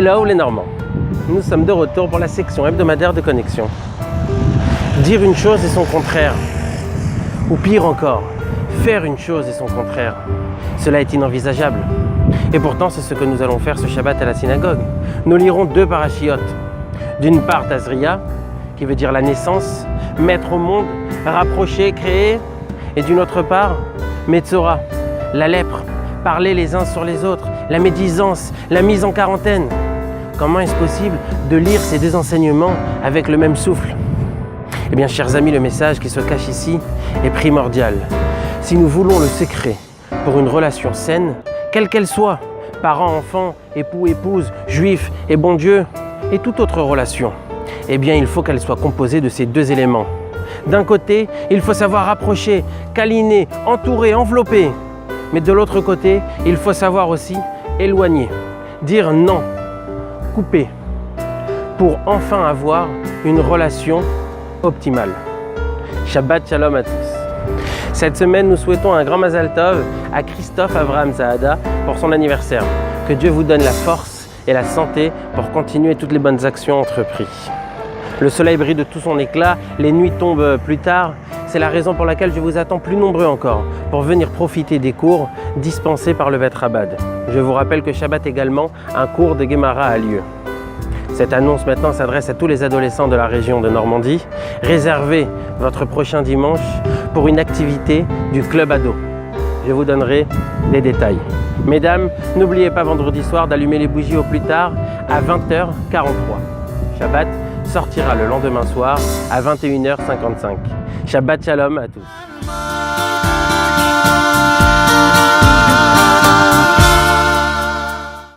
Hello les Normands, nous sommes de retour pour la section hebdomadaire de connexion. Dire une chose et son contraire, ou pire encore, faire une chose et son contraire, cela est inenvisageable. Et pourtant c'est ce que nous allons faire ce Shabbat à la synagogue. Nous lirons 2 parachiotes. D'une part Tazria, qui veut dire la naissance, mettre au monde, rapprocher, créer, et d'une autre part Metzora, la lèpre, parler les uns sur les autres, la médisance, la mise en quarantaine. Comment est-ce possible de lire ces 2 enseignements avec le même souffle? Eh bien, chers amis, le message qui se cache ici est primordial. Si nous voulons le secret pour une relation saine, quelle qu'elle soit, parents, enfants, époux, épouse, juifs et bon Dieu, et toute autre relation, eh bien, il faut qu'elle soit composée de ces 2 éléments. D'un côté, il faut savoir rapprocher, câliner, entourer, envelopper. Mais de l'autre côté, il faut savoir aussi éloigner, dire non, couper, pour enfin avoir une relation optimale. Shabbat Shalom à tous. Cette semaine, nous souhaitons un grand Mazal Tov à Christophe Avraham Zahada pour son anniversaire. Que Dieu vous donne la force et la santé pour continuer toutes les bonnes actions entreprises. Le soleil brille de tout son éclat, les nuits tombent plus tard. C'est la raison pour laquelle je vous attends plus nombreux encore pour venir profiter des cours dispensés par le Bet Rabad. Je vous rappelle que Shabbat également, un cours de Gemara a lieu. Cette annonce maintenant s'adresse à tous les adolescents de la région de Normandie. Réservez votre prochain dimanche pour une activité du Club Ado. Je vous donnerai les détails. Mesdames, n'oubliez pas vendredi soir d'allumer les bougies au plus tard à 20h43. Shabbat sortira le lendemain soir à 21h55. Shabbat Shalom à tous.